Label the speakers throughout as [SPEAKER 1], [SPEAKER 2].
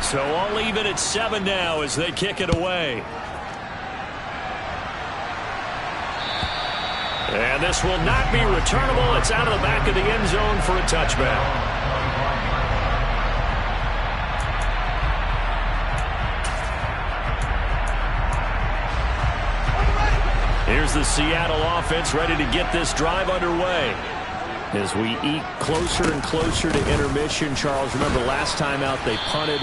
[SPEAKER 1] So all even at 7 now as they kick it away. And this will not be returnable. It's out of the back of the end zone for a touchback. Here's the Seattle offense ready to get this drive underway. As we eke closer and closer to intermission, Charles, remember last time out they punted.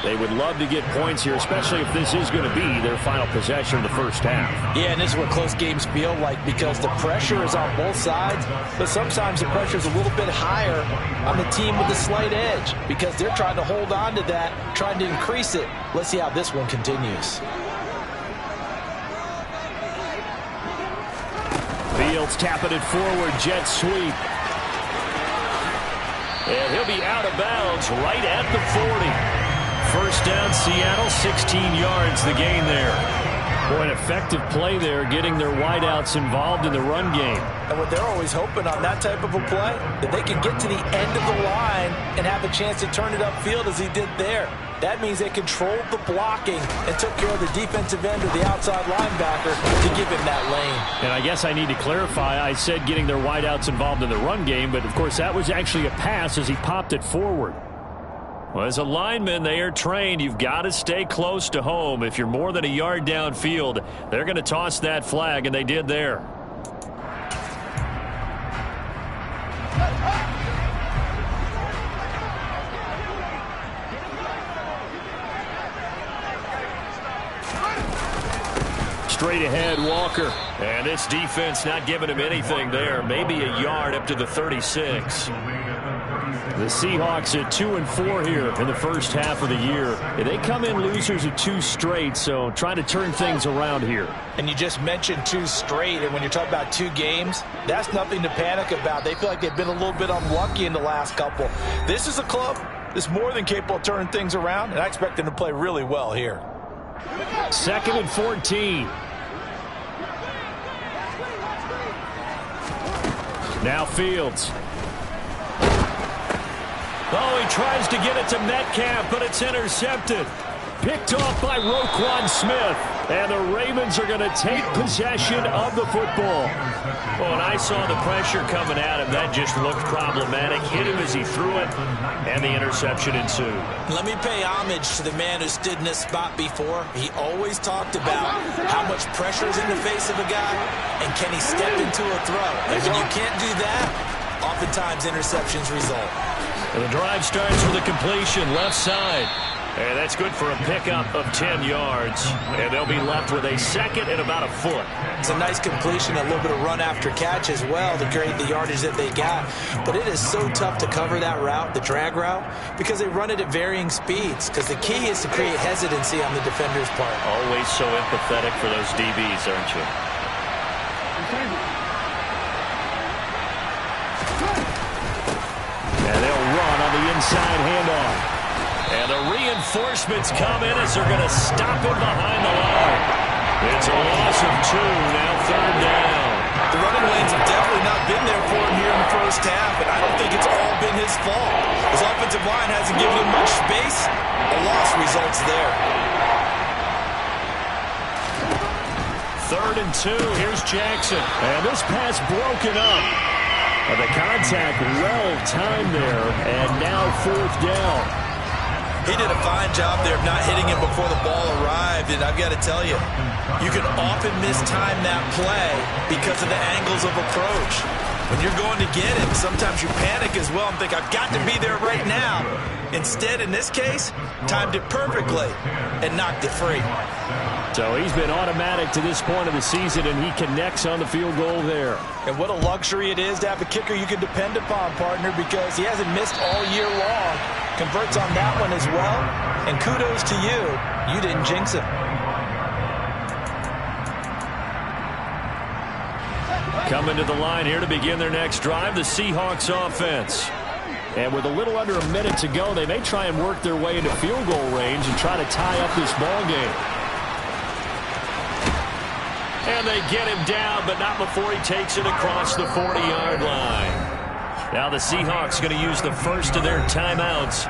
[SPEAKER 1] They would love to get points here, especially if this is going to be their final possession of the first half.
[SPEAKER 2] Yeah, and this is what close games feel like because the pressure is on both sides, but sometimes the pressure is a little bit higher on the team with the slight edge because they're trying to hold on to that, trying to increase it. Let's see how this one continues.
[SPEAKER 1] Fields tapping it forward, jet sweep. And he'll be out of bounds right at the 40. First down, Seattle, 16 yards the gain there. Boy, an effective play there, getting their wideouts involved in the run game.
[SPEAKER 2] And what they're always hoping on that type of a play, that they can get to the end of the line and have a chance to turn it upfield as he did there. That means they controlled the blocking and took care of the defensive end or the outside linebacker to give him that lane.
[SPEAKER 1] And I guess I need to clarify, I said getting their wideouts involved in the run game, but of course that was actually a pass as he popped it forward. Well, as a lineman, they are trained. You've got to stay close to home. If you're more than a yard downfield, they're going to toss that flag, and they did there. Straight ahead, Walker. And this defense not giving him anything there. Maybe a yard up to the 36. The Seahawks at 2-4 here in the first half of the year. They come in losers of 2 straight, so trying to turn things around here.
[SPEAKER 2] And you just mentioned 2 straight, and when you're talking about 2 games, that's nothing to panic about. They feel like they've been a little bit unlucky in the last couple. This is a club that's more than capable of turning things around, and I expect them to play really well here.
[SPEAKER 1] 2nd and 14. Now Fields. Oh, he tries to get it to Metcalf, but it's intercepted. Picked off by Roquan Smith. And the Ravens are going to take possession of the football. Oh, and I saw the pressure coming at him. That just looked problematic. Hit him as he threw it, and the interception ensued.
[SPEAKER 2] Let me pay homage to the man who stood in this spot before. He always talked about how much pressure is in the face of a guy, and can he step into a throw. And when you can't do that, oftentimes interceptions result.
[SPEAKER 1] And the drive starts with a completion, left side. And that's good for a pickup of 10 yards. And they'll be left with a 2nd and about a foot.
[SPEAKER 2] It's a nice completion, a little bit of run after catch as well to create the yardage that they got. But it is so tough to cover that route, the drag route, because they run it at varying speeds. Because the key is to create hesitancy on the defender's part.
[SPEAKER 1] Always so empathetic for those DBs, aren't you? And they'll run on the inside handoff. And the reinforcements come in as they're going to stop him behind the line. It's a loss of 2, now 3rd down.
[SPEAKER 2] The running lanes have definitely not been there for him here in the first half, and I don't think it's all been his fault. His offensive line hasn't given him much space. A loss results there.
[SPEAKER 1] 3rd and 2, here's Jackson. And this pass broken up. But the contact well timed there, and now 4th down.
[SPEAKER 2] He did a fine job there of not hitting him before the ball arrived, and I've got to tell you, you can often mistime that play because of the angles of approach. When you're going to get him, sometimes you panic as well and think, I've got to be there right now. Instead, in this case, timed it perfectly and knocked it free.
[SPEAKER 1] So he's been automatic to this point of the season, and he connects on the field goal there.
[SPEAKER 2] And what a luxury it is to have a kicker you can depend upon, partner, because he hasn't missed all year long. Converts on that one as well, and kudos to you. You didn't jinx him.
[SPEAKER 1] Coming to the line here to begin their next drive, the Seahawks offense. And with a little under a minute to go, they may try and work their way into field goal range and try to tie up this ball game. And they get him down, but not before he takes it across the 40-yard line. Now the Seahawks going to use the first of their timeouts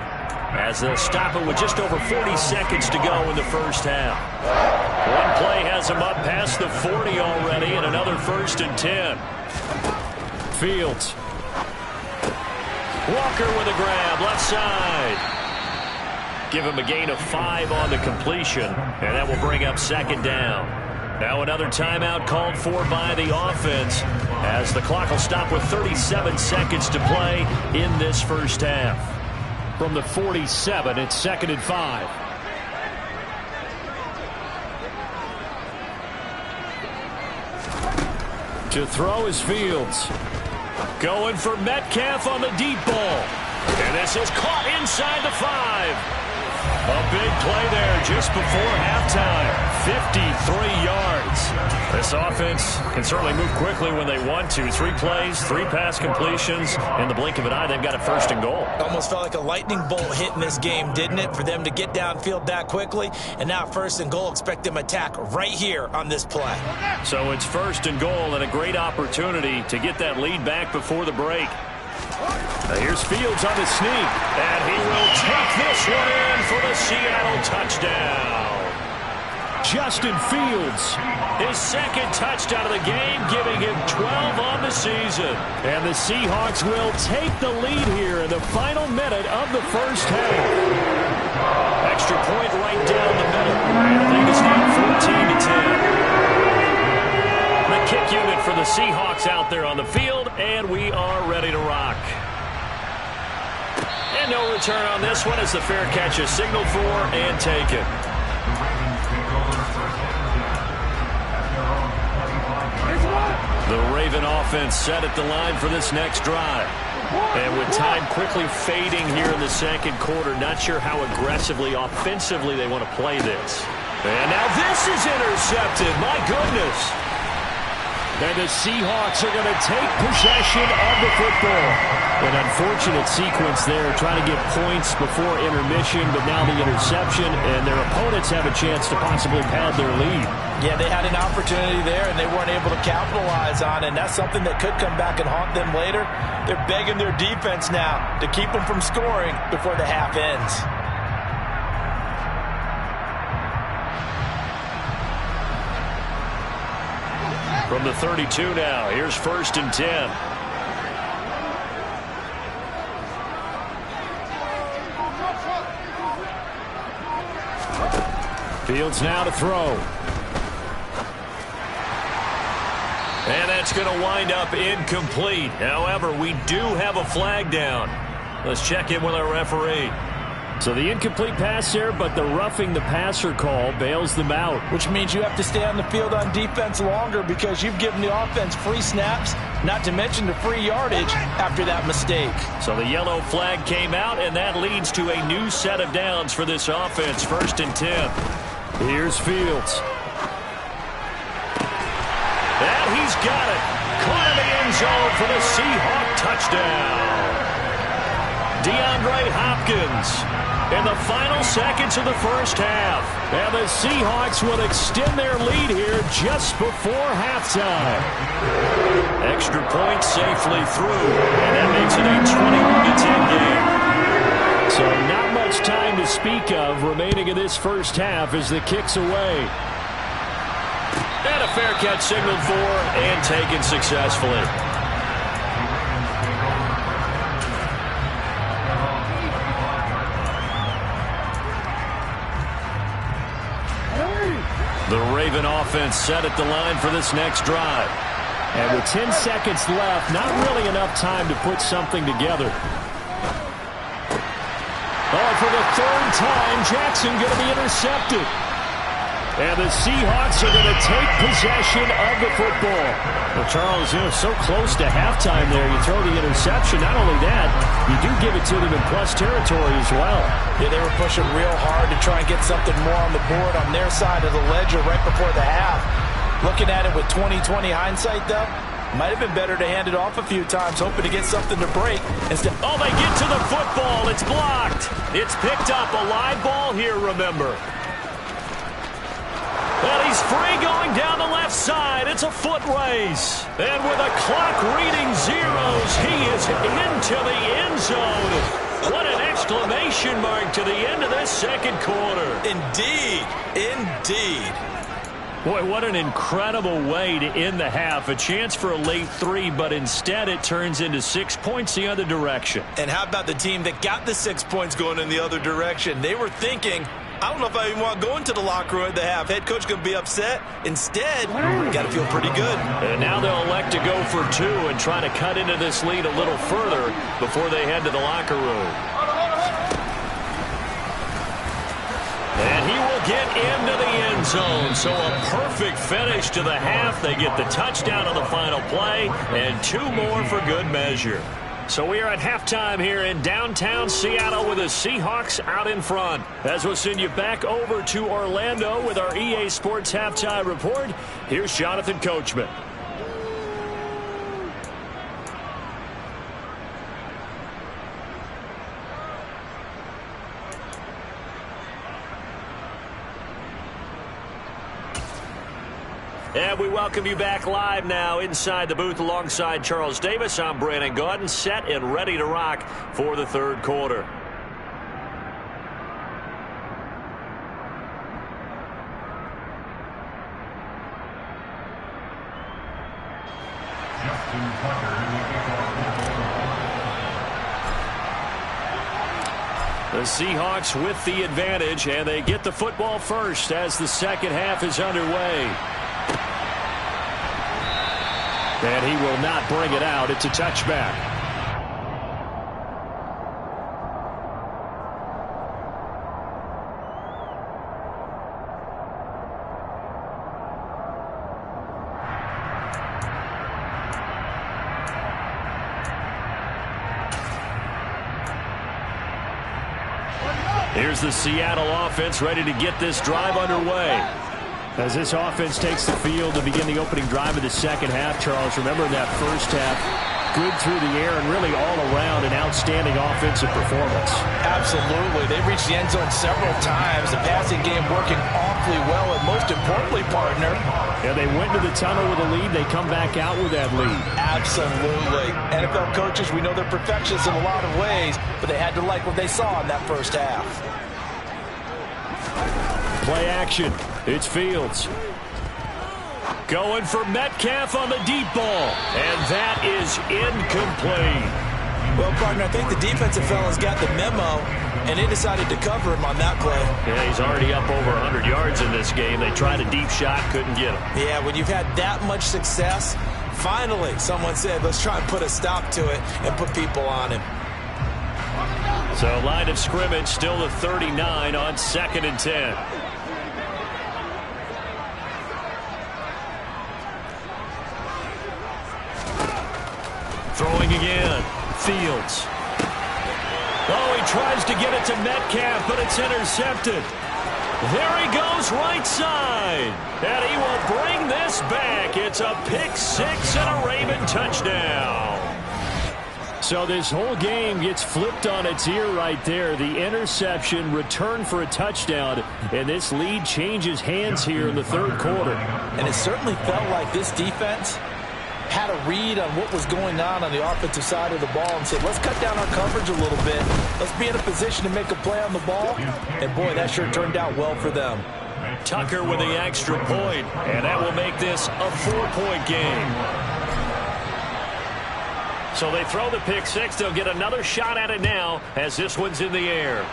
[SPEAKER 1] as they'll stop it with just over 40 seconds to go in the first half. One play has them up past the 40 already, and another 1st and 10. Fields. Walker with a grab, left side. Give him a gain of 5 on the completion, and that will bring up 2nd down. Now another timeout called for by the offense as the clock will stop with 37 seconds to play in this first half. From the 47, it's 2nd and 5. To throw is Fields. Going for Metcalf on the deep ball. And this is caught inside the 5. A big play there just before halftime. 53 yards. This offense can certainly move quickly when they want to. 3 plays, 3 pass completions. In the blink of an eye, they've got a 1st and goal.
[SPEAKER 2] Almost felt like a lightning bolt hit in this game, didn't it? For them to get downfield that quickly. And now 1st and goal. Expect them to attack right here on this play.
[SPEAKER 1] So it's 1st and goal and a great opportunity to get that lead back before the break. Now here's Fields on the sneak, and he will take this one in for the Seattle touchdown. Justin Fields, his 2nd touchdown of the game, giving him 12 on the season. And the Seahawks will take the lead here in the final minute of the first half. Extra point right down the middle, and the lead is now 14-10. The kick unit for the Seahawks out there on the field, and we are ready to rock. And no return on this one as the fair catch is signaled for and taken. The Raven offense set at the line for this next drive. And with time quickly fading here in the 2nd quarter, not sure how aggressively, offensively they want to play this. And now this is intercepted. My goodness. And the Seahawks are going to take possession of the football. An unfortunate sequence there, trying to get points before intermission, but now the interception, and their opponents have a chance to possibly pad their lead.
[SPEAKER 2] Yeah, they had an opportunity there, and they weren't able to capitalize on it, and that's something that could come back and haunt them later. They're begging their defense now to keep them from scoring before the half ends.
[SPEAKER 1] From the 32 now, here's 1st and 10. Fields now to throw. And that's going to wind up incomplete. However, we do have a flag down. Let's check in with our referee. So the incomplete pass there, but the roughing the passer call bails them out.
[SPEAKER 2] Which means you have to stay on the field on defense longer because you've given the offense free snaps, not to mention the free yardage after that mistake.
[SPEAKER 1] So the yellow flag came out, and that leads to a new set of downs for this offense. 1st and 10. Here's Fields. And he's got it. Caught in the end zone for the Seahawk touchdown. DeAndre Hopkins in the final seconds of the first half. And the Seahawks will extend their lead here just before halftime. Extra point safely through, and that makes it a 21-10 game. So not much time to speak of remaining in this first half as the kick's away. And a fair catch signaled for and taken successfully. The Raven offense set at the line for this next drive. And with 10 seconds left, not really enough time to put something together. Oh, for the 3rd time, Jackson going to be intercepted. And the Seahawks are going to take possession of the football. Well, Charles, so close to halftime there. You throw the interception. Not only that, you do give it to them in plus territory as well.
[SPEAKER 2] Yeah, they were pushing real hard to try and get something more on the board on their side of the ledger right before the half. Looking at it with 20/20 hindsight, though, might have been better to hand it off a few times, hoping to get something to break. Instead,
[SPEAKER 1] oh, they get to the football. It's blocked. It's picked up. A live ball here, remember. And he's free going down the left side. It's a foot race. And with a clock reading zeros, he is into the end zone. What an exclamation mark to the end of this second quarter.
[SPEAKER 2] Indeed. Indeed.
[SPEAKER 1] Boy, what an incredible way to end the half. A chance for a late 3, but instead it turns into 6 points the other direction.
[SPEAKER 2] And how about the team that got the 6 points going in the other direction? They were thinking, I don't know if I even want to go into the locker room at the half. Head coach going to be upset. Instead, got to feel pretty good.
[SPEAKER 1] And now they'll elect to go for 2 and try to cut into this lead a little further before they head to the locker room. And he will get into the end zone. So a perfect finish to the half. They get the touchdown on the final play and 2 more for good measure. So we are at halftime here in downtown Seattle with the Seahawks out in front. As we'll send you back over to Orlando with our EA Sports Halftime Report, here's Jonathan Coachman. And we welcome you back live now inside the booth alongside Charles Davis. I'm Brandon Gaudin, set and ready to rock for the third quarter. The Seahawks with the advantage, and they get the football first as the second half is underway. And he will not bring it out. It's a touchback. Here's the Seattle offense ready to get this drive underway. As this offense takes the field to begin the opening drive of the second half, Charles, remember in that first half, good through the air and really all around an outstanding offensive performance.
[SPEAKER 2] Absolutely. They reached the end zone several times. The passing game working awfully well, and most importantly, partner.
[SPEAKER 1] Yeah, they went to the tunnel with a lead. They come back out with that lead.
[SPEAKER 2] Absolutely. NFL coaches, we know they're perfectionists in a lot of ways, but they had to like what they saw in that first half.
[SPEAKER 1] Play action. It's Fields. Going for Metcalf on the deep ball. And that is incomplete.
[SPEAKER 2] Well, partner, I think the defensive fellas got the memo, and they decided to cover him on that play.
[SPEAKER 1] Yeah, he's already up over 100 yards in this game. They tried a deep shot, couldn't get him.
[SPEAKER 2] Yeah, when you've had that much success, finally someone said, let's try and put a stop to it and put people on him.
[SPEAKER 1] So line of scrimmage still the 39 on 2nd and 10. Throwing again. Fields. Oh, he tries to get it to Metcalf, but it's intercepted. There he goes right side. And he will bring this back. It's a pick 6 and a Raven touchdown. So this whole game gets flipped on its ear right there. The interception, return for a touchdown, and this lead changes hands here in the third quarter.
[SPEAKER 2] And it certainly felt like this defense had a read on what was going on the offensive side of the ball and said, let's cut down our coverage a little bit. Let's be in a position to make a play on the ball. And, boy, that sure turned out well for them.
[SPEAKER 1] Tucker with the extra point, and that will make this a 4-point game. So they throw the pick 6. They'll get another shot at it now as this one's in the air.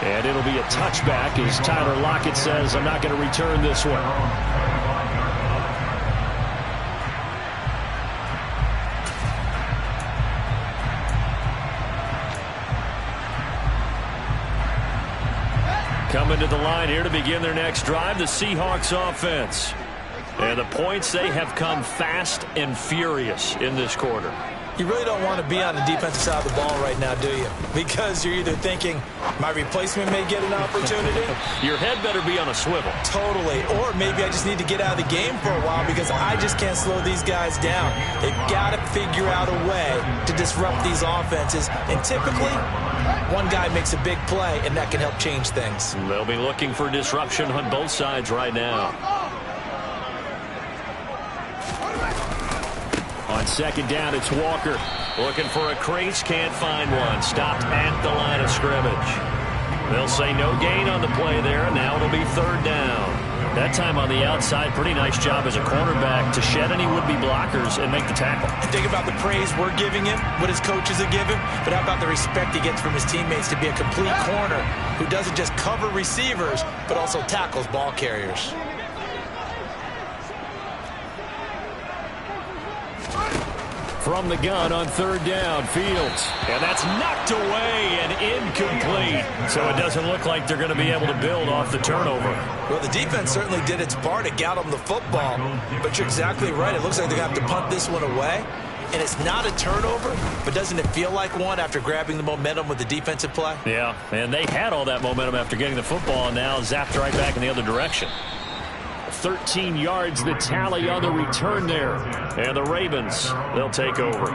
[SPEAKER 1] And it'll be a touchback as Tyler Lockett says, I'm not going to return this one. Coming to the line here to begin their next drive, the Seahawks offense. And the points, they have come fast and furious in this quarter.
[SPEAKER 2] You really don't want to be on the defensive side of the ball right now, do you? Because you're either thinking, my replacement may get an opportunity.
[SPEAKER 1] Your head better be on a swivel.
[SPEAKER 2] Totally. Or maybe I just need to get out of the game for a while because I just can't slow these guys down. They've got to figure out a way to disrupt these offenses. And typically, one guy makes a big play, and that can help change things.
[SPEAKER 1] They'll be looking for disruption on both sides right now. On second down, it's Walker. Looking for a crease, can't find one. Stopped at the line of scrimmage. They'll say no gain on the play there, and now it'll be third down. That time on the outside, pretty nice job as a cornerback to shed any would-be blockers and make the tackle.
[SPEAKER 2] Think about the praise we're giving him, what his coaches are giving, but how about the respect he gets from his teammates to be a complete corner who doesn't just cover receivers, but also tackles ball carriers.
[SPEAKER 1] From the gun on third down, Fields. And that's knocked away and incomplete. So it doesn't look like they're going to be able to build off the turnover.
[SPEAKER 2] Well, the defense certainly did its part to get them the football. But you're exactly right. It looks like they're going to have to punt this one away. And it's not a turnover, but doesn't it feel like one after grabbing the momentum with the defensive play?
[SPEAKER 1] Yeah, and they had all that momentum after getting the football and now zapped right back in the other direction. 13 yards the tally on the return there. And the Ravens, they'll take over.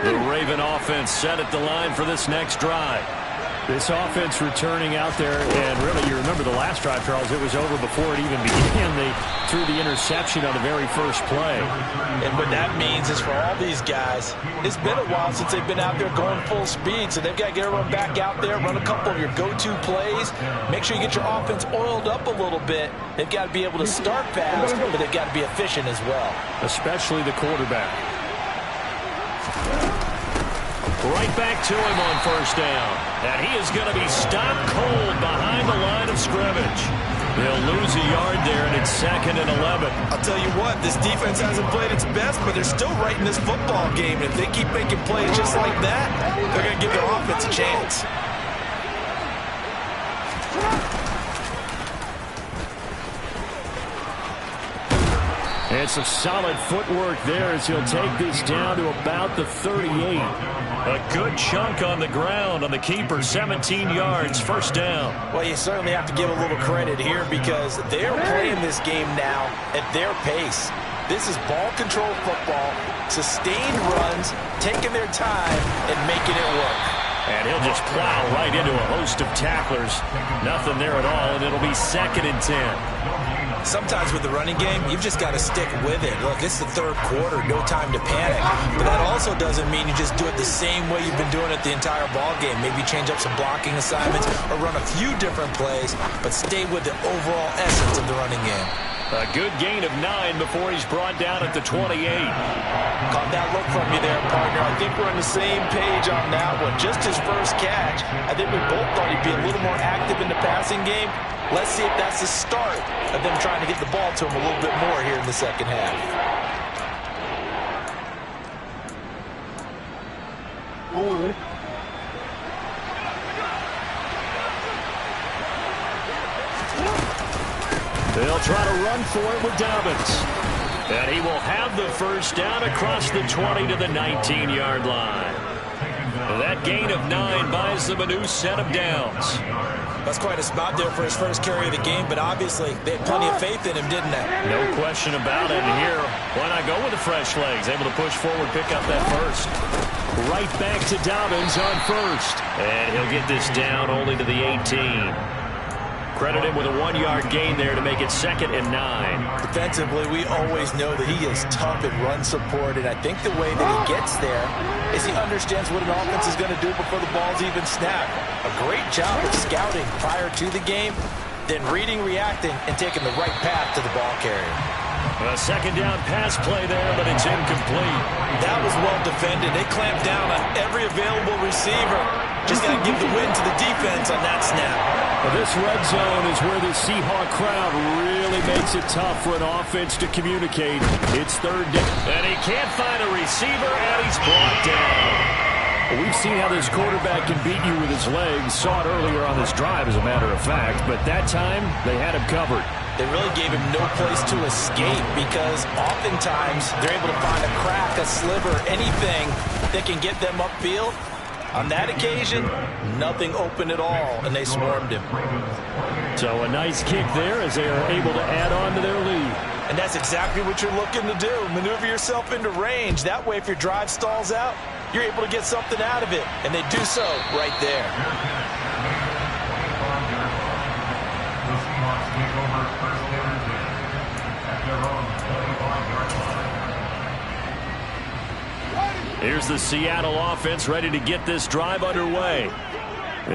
[SPEAKER 1] The Raven offense set at the line for this next drive. This offense returning out there, and really, you remember the last drive, Charles, it was over before it even began. They threw the interception on the very first play.
[SPEAKER 2] And what that means is for all these guys, it's been a while since they've been out there going full speed, so they've got to get everyone back out there, run a couple of your go-to plays, make sure you get your offense oiled up a little bit. They've got to be able to start fast, but they've got to be efficient as well.
[SPEAKER 1] Especially the quarterback. Right back to him on first down. And he is going to be stopped cold behind the line of scrimmage. They'll lose a yard there, and it's 2nd and 11.
[SPEAKER 2] I'll tell you what, this defense hasn't played its best, but they're still right in this football game. And if they keep making plays just like that, they're going to give their offense a chance.
[SPEAKER 1] And some solid footwork there as he'll take this down to about the 38. A good chunk on the ground on the keeper, 17 yards, first down.
[SPEAKER 2] Well, you certainly have to give a little credit here because they're playing this game now at their pace. This is ball control football, sustained runs, taking their time and making it work.
[SPEAKER 1] And he'll just plow right into a host of tacklers. Nothing there at all, and it'll be 2nd and 10.
[SPEAKER 2] Sometimes with the running game, you've just got to stick with it. Look, this is the third quarter, no time to panic. But that also doesn't mean you just do it the same way you've been doing it the entire ball game. Maybe change up some blocking assignments or run a few different plays, but stay with the overall essence of the running game.
[SPEAKER 1] A good gain of 9 before he's brought down at the 28.
[SPEAKER 2] Caught that look from you there, partner. I think we're on the same page on that one. Just his first catch. I think we both thought he'd be a little more active in the passing game. Let's see if that's the start of them trying to get the ball to him a little bit more here in the second half.
[SPEAKER 1] They'll try to run for it with Dobbins. And he will have the first down across the 20 to the 19-yard line. That gain of 9 buys them a new set of downs.
[SPEAKER 2] That's quite a spot there for his first carry of the game, but obviously they had plenty of faith in him, didn't they?
[SPEAKER 1] No question about it. And here, why not go with the fresh legs? Able to push forward, pick up that first. Right back to Dobbins on first. And he'll get this down only to the 18. Credit him with a 1-yard gain there to make it 2nd and 9.
[SPEAKER 2] Defensively, we always know that he is tough in run support, and I think the way that he gets there is he understands what an offense is going to do before the ball's even snapped. A great job of scouting prior to the game, then reading, reacting, and taking the right path to the ball carrier.
[SPEAKER 1] A second down pass play there, but it's incomplete.
[SPEAKER 2] That was well defended. They clamped down on every available receiver. Just got to give the win to the defense on that snap.
[SPEAKER 1] Well, this red zone is where the Seahawk crowd really makes it tough for an offense to communicate. It's third down. And he can't find a receiver, and he's brought down. We've seen how this quarterback can beat you with his legs. Saw it earlier on this drive, as a matter of fact. But that time, they had him covered.
[SPEAKER 2] They really gave him no place to escape because oftentimes they're able to find a crack, a sliver, anything that can get them upfield. On that occasion, nothing open at all, and they swarmed him.
[SPEAKER 1] So a nice kick there as they are able to add on to their lead.
[SPEAKER 2] And that's exactly what you're looking to do. Maneuver yourself into range. That way, if your drive stalls out, you're able to get something out of it. And they do so right there.
[SPEAKER 1] Here's the Seattle offense ready to get this drive underway.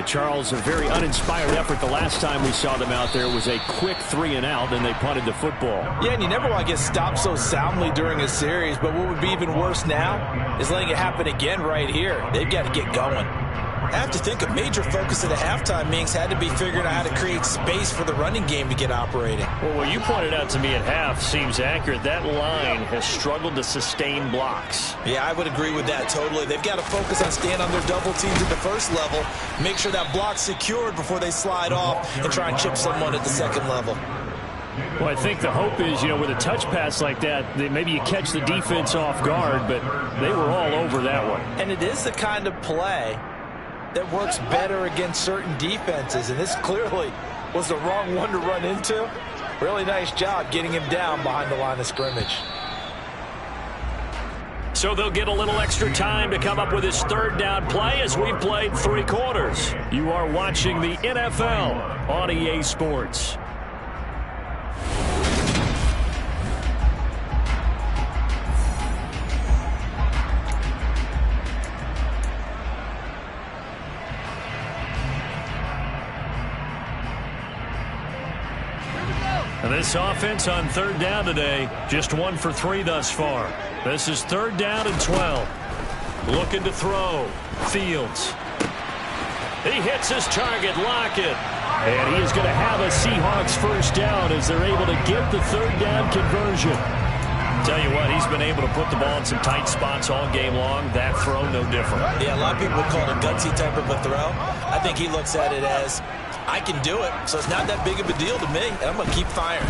[SPEAKER 1] Charles, a very uninspired effort the last time we saw them out there. It was a quick 3-and-out, and they punted the football.
[SPEAKER 2] Yeah, and you never want to get stopped so soundly during a series, but what would be even worse now is letting it happen again right here. They've got to get going. I have to think a major focus of the halftime meetings had to be figuring out how to create space for the running game to get operating.
[SPEAKER 1] Well, what you pointed out to me at half seems accurate. That line has struggled to sustain blocks.
[SPEAKER 2] Yeah, I would agree with that totally. They've got to focus on staying on their double teams at the first level, make sure that block's secured before they slide off and try and chip someone at the second level.
[SPEAKER 1] Well, I think the hope is, with a touch pass like that, maybe you catch the defense off guard, but they were all over that one.
[SPEAKER 2] And it is the kind of play that works better against certain defenses, and this clearly was the wrong one to run into. Really nice job getting him down behind the line of scrimmage.
[SPEAKER 1] So they'll get a little extra time to come up with his third down play as we've played 3 quarters. You are watching the NFL on EA Sports. And this offense on third down today, just 1 for 3 thus far. This is 3rd down and 12. Looking to throw. Fields. He hits his target, Lockett. And he is going to have a Seahawks first down as they're able to get the 3rd down conversion. Tell you what, he's been able to put the ball in some tight spots all game long. That throw, no different.
[SPEAKER 2] Yeah, a lot of people would call it a gutsy type of a throw. I think he looks at it as, I can do it, so it's not that big of a deal to me, and I'm going to keep firing.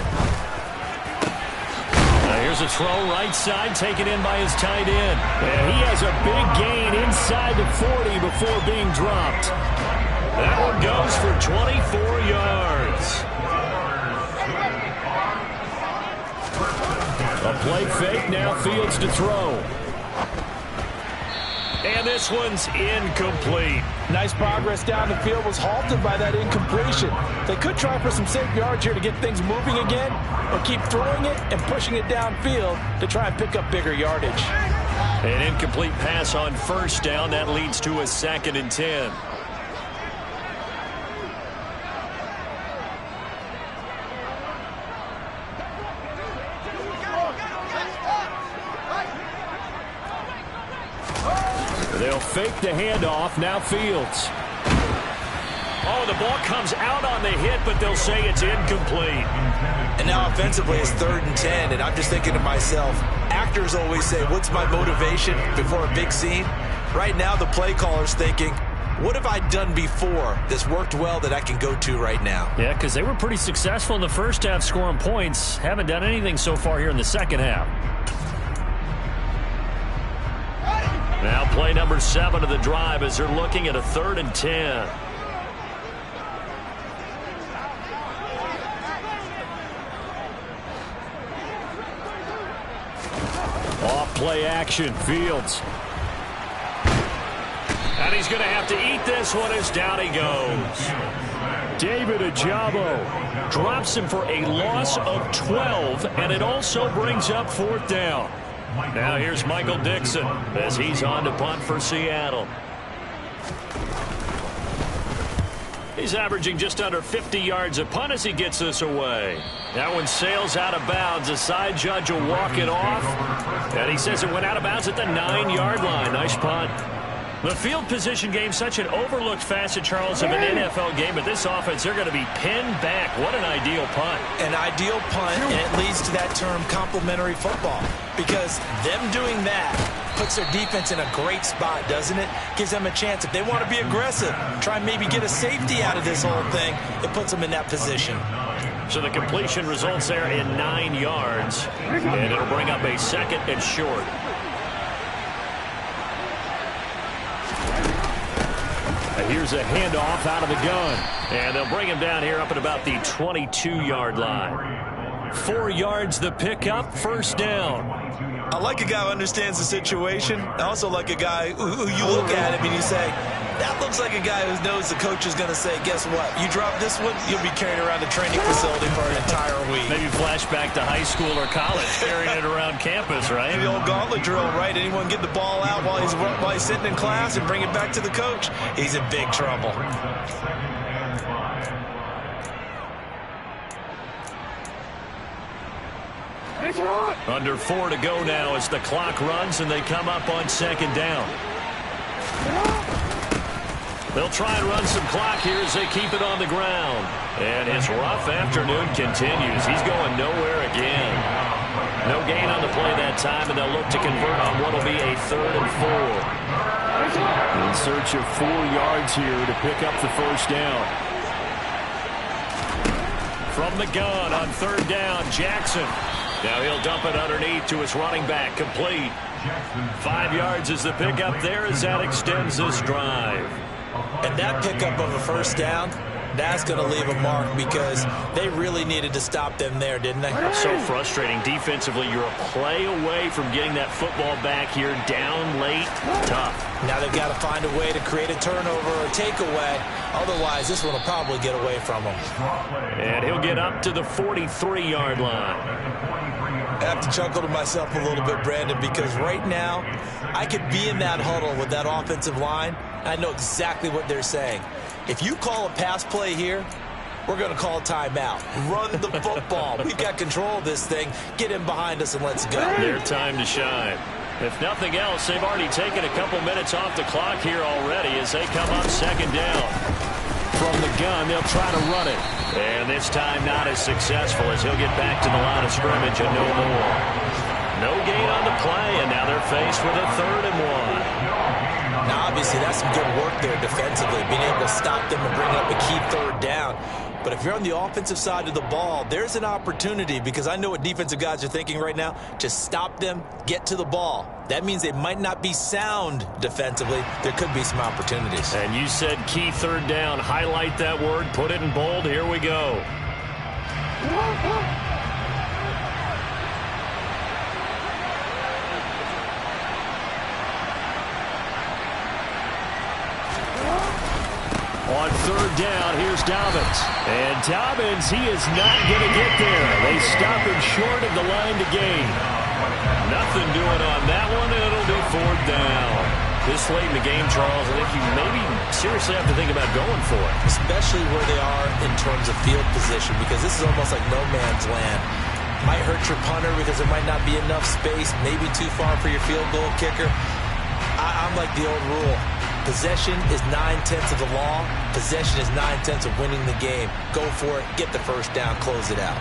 [SPEAKER 1] Here's a throw right side, taken in by his tight end. And he has a big gain inside the 40 before being dropped. That one goes for 24 yards. A play fake, now Fields to throw. And this one's incomplete.
[SPEAKER 2] Nice progress down the field, was halted by that incompletion. They could try for some safe yards here to get things moving again, or keep throwing it and pushing it downfield to try and pick up bigger yardage.
[SPEAKER 1] An incomplete pass on first down. That leads to a 2nd and 10. They'll fake the handoff. Now Fields. Oh, the ball comes out on the hit, but they'll say it's incomplete.
[SPEAKER 2] And now offensively it's 3rd and 10, and I'm just thinking to myself, actors always say, what's my motivation before a big scene? Right now the play caller's thinking, what have I done before that's worked well that I can go to right now?
[SPEAKER 1] Yeah, because they were pretty successful in the first half scoring points. Haven't done anything so far here in the second half. Now play number 7 of the drive as they're looking at a 3rd and 10. Off play action, Fields. And he's going to have to eat this one as down he goes. David Ojabo drops him for a loss of 12, and it also brings up 4th down. Now here's Michael Dixon as he's on to punt for Seattle. He's averaging just under 50 yards a punt as he gets this away. That one sails out of bounds. The side judge will walk it off. And he says it went out of bounds at the 9-yard line. Nice punt. The field position game, such an overlooked facet, Charles, of an NFL game. But this offense, they're going to be pinned back. What an ideal punt.
[SPEAKER 2] An ideal punt, and it leads to that term complementary football. Because them doing that puts their defense in a great spot, doesn't it? Gives them a chance. If they want to be aggressive, try and maybe get a safety out of this whole thing, it puts them in that position.
[SPEAKER 1] So the completion results there in 9 yards, and it'll bring up a second and short. Here's a handoff out of the gun. And they'll bring him down here up at about the 22-yard line. 4 yards the pickup, first down.
[SPEAKER 2] I like a guy who understands the situation. I also like a guy who you look at him and you say, that looks like a guy who knows the coach is going to say, guess what? You drop this one, you'll be carrying around the training facility for an entire week.
[SPEAKER 1] Maybe flashback to high school or college, carrying it around campus, right?
[SPEAKER 2] The old gauntlet drill, right? Anyone get the ball out while he's sitting in class and bring it back to the coach? He's in big trouble.
[SPEAKER 1] Under 4 to go now as the clock runs and they come up on second down. They'll try and run some clock here as they keep it on the ground. And his rough afternoon continues. He's going nowhere again. No gain on the play that time, and they'll look to convert on what will be a 3rd and 4. In search of 4 yards here to pick up the first down. From the gun on 3rd down, Jackson. Now he'll dump it underneath to his running back, complete. 5 yards is the pickup there as that extends this drive.
[SPEAKER 2] And that pickup of a first down, that's going to leave a mark because they really needed to stop them there, didn't they?
[SPEAKER 1] So frustrating. Defensively, you're a play away from getting that football back here, down late, tough. Now
[SPEAKER 2] they've got to find a way to create a turnover or a takeaway. Otherwise, this one will probably get away from them.
[SPEAKER 1] And he'll get up to the 43-yard line.
[SPEAKER 2] I have to chuckle to myself a little bit, Brandon, because right now I could be in that huddle with that offensive line. I know exactly what they're saying. If you call a pass play here, we're going to call a timeout. Run the football. We've got control of this thing. Get in behind us and let's go.
[SPEAKER 1] Their time to shine. If nothing else, they've already taken a couple minutes off the clock here already as they come up second down. From the gun, they'll try to run it. And this time not as successful as he'll get back to the line of scrimmage and no more. No gain on the play, and now they're faced with a 3rd and 1.
[SPEAKER 2] Now, obviously, that's some good work there defensively, being able to stop them and bring up a key 3rd down. But if you're on the offensive side of the ball, there's an opportunity, because I know what defensive guys are thinking right now. Just stop them, get to the ball. That means they might not be sound defensively. There could be some opportunities.
[SPEAKER 1] And you said key 3rd down. Highlight that word. Put it in bold. Here we go. On 3rd down, here's Dobbins. And Dobbins, he is not going to get there. They stop him short of the line to gain. Nothing doing on that one, and it'll be 4th down. This late in the game, Charles, I think you maybe seriously have to think about going for it.
[SPEAKER 2] Especially where they are in terms of field position, because this is almost like no man's land. Might hurt your punter because there might not be enough space, maybe too far for your field goal kicker. I'm like the old rule. Possession is 9/10 of the law. Possession is 9/10 of winning the game. Go for it. Get the first down. Close it out.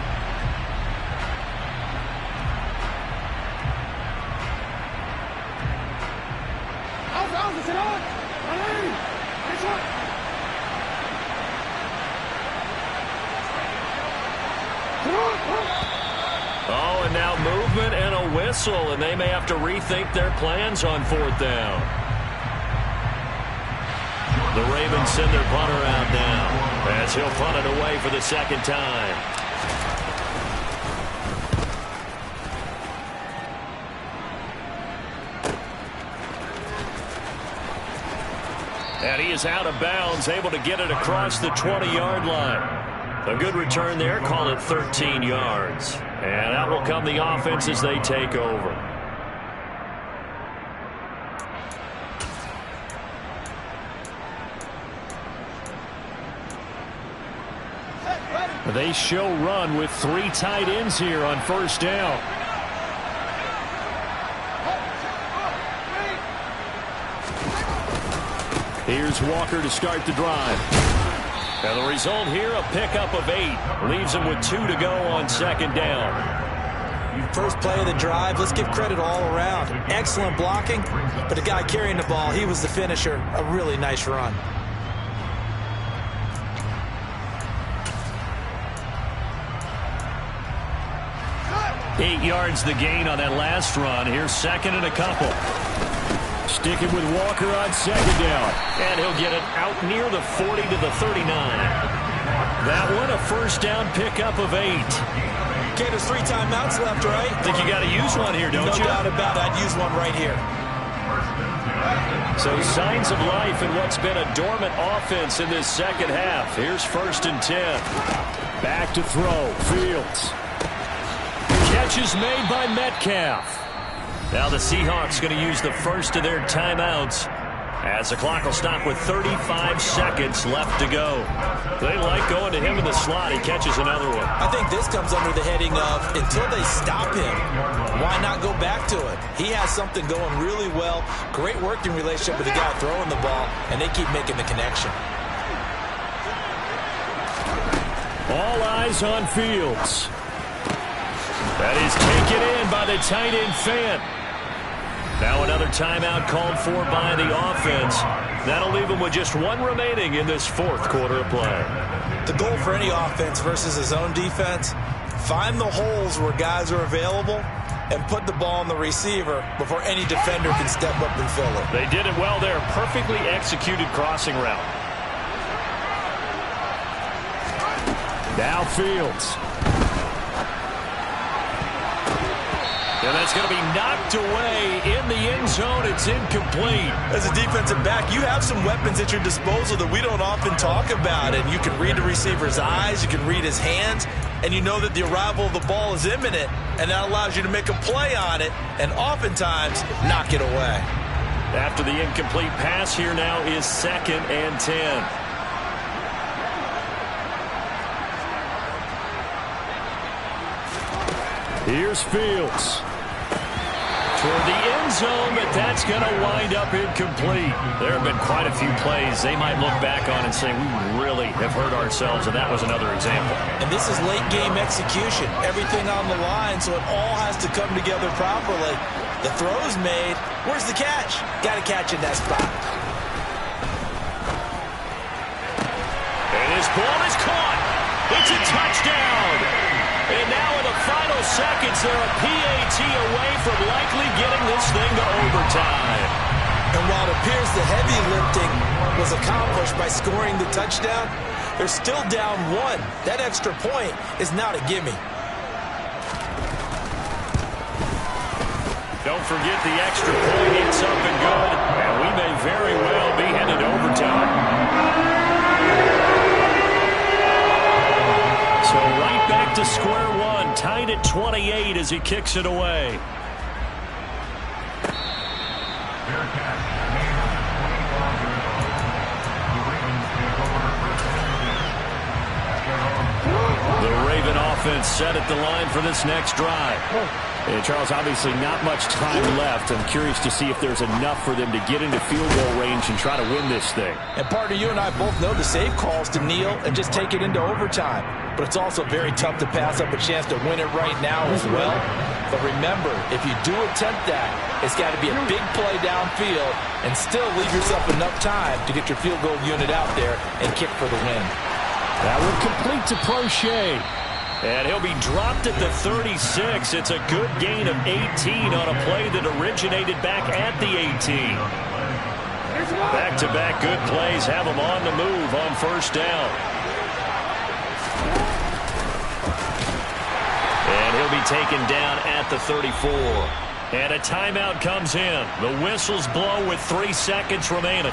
[SPEAKER 1] Oh, and now movement and a whistle, and they may have to rethink their plans on 4th down. The Ravens send their punter out now as he'll punt it away for the 2nd time. And he is out of bounds, able to get it across the 20-yard line. A good return there, call it 13 yards. And out will come the offense as they take over. They show run with 3 tight ends here on 1st down. Here's Walker to start the drive. And the result here, a pickup of 8. Leaves him with 2 to go on 2nd down.
[SPEAKER 2] First play of the drive, let's give credit all around. Excellent blocking, but the guy carrying the ball, he was the finisher. A really nice run.
[SPEAKER 1] Eight yards the gain on that last run. Here's second and a couple. Sticking with Walker on second down. And he'll get it out near the 40 to the 39. That one a first down pickup of 8.
[SPEAKER 2] Okay, there's 3 timeouts left, right?
[SPEAKER 1] I think you got to use one here, don't you?
[SPEAKER 2] No doubt about it. I'd use one right here.
[SPEAKER 1] So signs of life in what's been a dormant offense in this second half. Here's 1st and 10. Back to throw. Fields. Catch is made by Metcalf. Now the Seahawks going to use the first of their timeouts as the clock will stop with 35 seconds left to go. They like going to him in the slot. He catches another one.
[SPEAKER 2] I think this comes under the heading of until they stop him, why not go back to it? He has something going really well. Great working relationship with the guy throwing the ball, and they keep making the connection.
[SPEAKER 1] All eyes on Fields. That is taken in by the tight end Fant. Now another timeout called for by the offense. That'll leave him with just one remaining in this 4th quarter of play.
[SPEAKER 2] The goal for any offense versus his own defense, find the holes where guys are available and put the ball on the receiver before any defender can step up and fill it.
[SPEAKER 1] They did it well there. Perfectly executed crossing route. Now Fields. And that's going to be knocked away in the end zone. It's incomplete.
[SPEAKER 2] As a defensive back, you have some weapons at your disposal that we don't often talk about. And you can read the receiver's eyes, you can read his hands, and you know that the arrival of the ball is imminent. And that allows you to make a play on it and oftentimes knock it away.
[SPEAKER 1] After the incomplete pass, here now is 2nd and 10. Here's Fields. Toward the end zone, but that's going to wind up incomplete. There have been quite a few plays they might look back on and say, we really have hurt ourselves, and that was another example.
[SPEAKER 2] And this is late game execution. Everything on the line, so it all has to come together properly. The throw's made. Where's the catch? Got to catch in that spot.
[SPEAKER 1] And his ball is caught. It's a touchdown. And now in the final seconds, they're a PAT away from likely getting this thing to overtime.
[SPEAKER 2] And while it appears the heavy lifting was accomplished by scoring the touchdown, they're still down 1. That extra point is not a gimme.
[SPEAKER 1] Don't forget the extra point. It's up and good. And we may very well be headed to overtime. So right back to square one, tied at 28 as he kicks it away. The Raven offense set at the line for this next drive. And Charles, obviously not much time left. I'm curious to see if there's enough for them to get into field goal range and try to win this thing.
[SPEAKER 2] And partner, you and I both know the save calls to kneel and just take it into overtime. But it's also very tough to pass up a chance to win it right now as well. But remember, if you do attempt that, it's got to be a big play downfield and still leave yourself enough time to get your field goal unit out there and kick for the win.
[SPEAKER 1] That would complete to Prochet. And he'll be dropped at the 36. It's a good gain of 18 on a play that originated back at the 18. Back-to-back good plays have him on the move on first down. And he'll be taken down at the 34. And a timeout comes in. The whistles blow with 3 seconds remaining.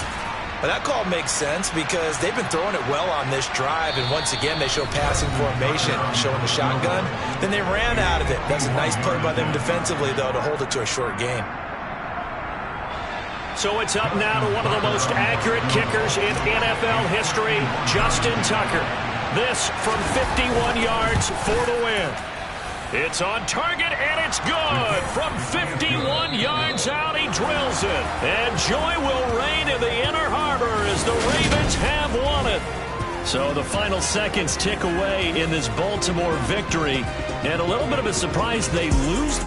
[SPEAKER 2] But that call makes sense because they've been throwing it well on this drive, and once again they show passing formation, showing the shotgun. Then they ran out of it. That's a nice play by them defensively, though, to hold it to a short gain.
[SPEAKER 1] So it's up now to one of the most accurate kickers in NFL history, Justin Tucker. This from 51 yards for the win. It's on target, and it's good. From 51 yards out, he drills it. And joy will reign in the Inner Harbor as the Ravens have won it. So the final seconds tick away in this Baltimore victory. And a little bit of a surprise, they lose.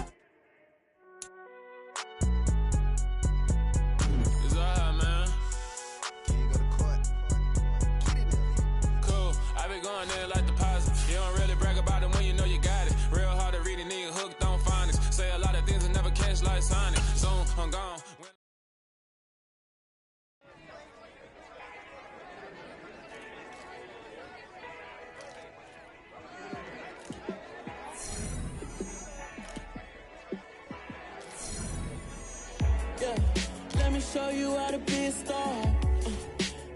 [SPEAKER 3] Let me show you how to be a star.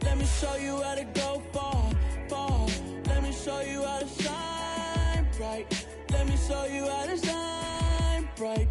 [SPEAKER 3] Let me show you how to go far, far. Let me show you how to shine bright. Let me show you how to shine bright.